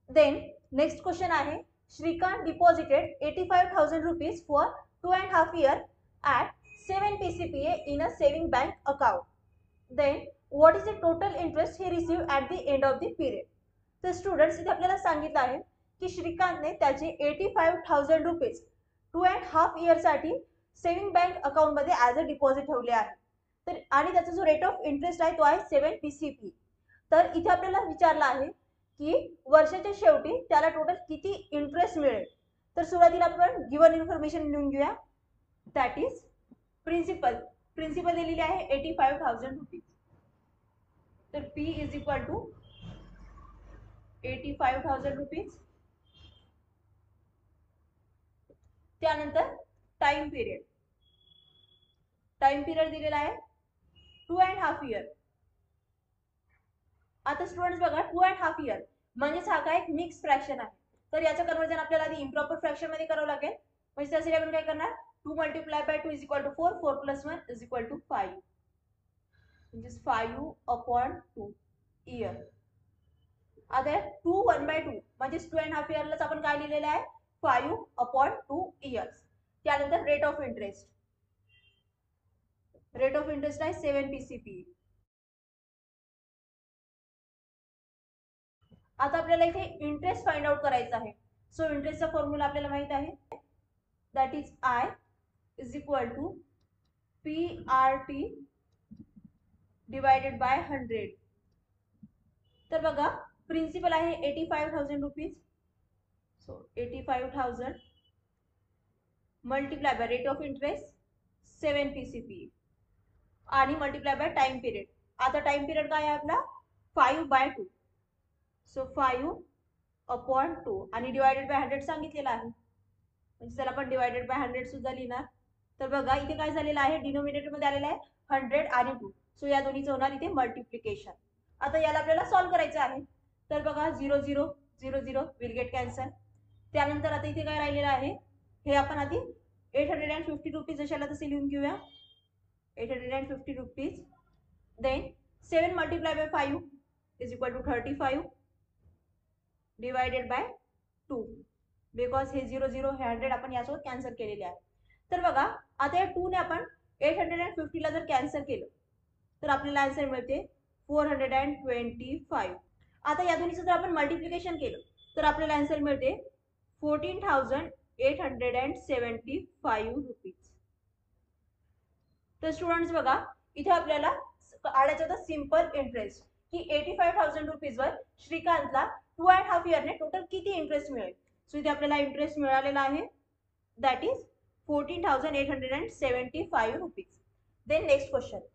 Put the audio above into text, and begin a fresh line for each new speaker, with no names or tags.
Then next question आहे, Shrikant deposited 85,000 rupees for 2.5 years at 7 PCPA in a saving bank account. Then what is the total interest he received at the end of the period? तर students इथे आपल्याला सांगितलं आहे की श्रीकांतने त्याचे 85,000 rupees 2.5 इयरसाठी saving bank अकाउंटमध्ये ॲज अ डिपॉझिट ठेवले आहे. तर आणि त्याचा जो रेट ऑफ इंटरेस्ट आहे तो आहे 7 PCP. तर इथे आपल्याला विचारलं आहे की वर्षाच्या शेवटी त्याला टोटल किती इंटरेस्ट मिळेल. तर सुरुवातीला आपण गिवन इन्फॉर्मेशन लिहून घेऊया. दॅट इज प्रिन्सिपल दिलेली आहे 85,000 रुपीज. तर P is equal to 85,000 rupees. त्यानंतर टाइम पिरियड दिलेला आहे 2.5 इयर. आता स्टुडंट्स बघा 2.5 इयर म्हणजेच हा काय एक मिक्स फ्रॅक्शन आहे. तर याचं कन्वर्जन आपल्याला आधी इम्प्रॉपर फ्रॅक्शन मध्ये करावं लागेल. म्हणजे त्यासाठी आपण काय करणार, 2 multiply by 2 is equal to 4, 4 plus 1 is equal to 5, म्हणजे 5/2 इयर. आता 2 1/2 म्हणजे 2.5 इयरलाच आपण काय लिहिलेलं आहे, 5/2 इयर्स. त्यानंतर रेट ऑफ इंटरेस्ट आहे 7 PCP. आता आपल्याला इथे इंटरेस्ट फाइंड आउट करायचा आहे. सो इंटरेस्टचा फॉर्म्युला आपल्याला माहित आहे, that is I is equal to PRT divided by 100. तर बघा प्रिन्सिपल आहे 85,000 rupees. So 85,000 multiply by rate of interest 7 PCP आणि मल्टिप्लाय बाय टाइम पिरियड. आता टाइम पिरियड काय आहे आपला 5/2. सो 5/2 आणि डिवायडेड बाय 100 सांगितलेलं आहे, म्हणजे त्याला आपण डिवायडेड बाय 100 सुद्धा लिहिणार. तर बघा इथे काय झालेलं आहे, डिनोमिनेटर मध्ये आलेलं आहे 100 आणि 2. सो या दोन्हीचं होणार इथे मल्टिप्लिकेशन. आता याला आपल्याला सॉल्व्ह करायचं आहे. तर बघा 0 0 0 0 विल गेट कॅन्सल. त्यानंतर आता इथे काय राहिलेलं आहे, हे आपण आधी 850 रुपीज जशाला तसे लिहून घेऊया. 850 rupees. Then 7 multiply by 5 is equal to 35 divided by 2. Because हे 0 0 हे 100 आपण यासोबत कॅन्सल केलेले आहे. तर बघा आता या 2 ने आपण 850 ला जर कॅन्सल केलं तर आपल्याला आन्सर मिळते 425. आता या दोन्हीचं जर आपण मल्टिप्लिकेशन केलं तर आपल्याला आन्सर मिळते 14,875 रुपीज. तर स्टुडंट्स बघा इथे आपल्याला काढायचं होतं सिंपल इंटरेस्ट की 85,000 रुपीजवर श्रीकांतला 2.5 इयरने टोटल किती इंटरेस्ट मिळेल. सो इथे आपल्याला इंटरेस्ट मिळालेला आहे, that is 14,875 rupees. Then next question.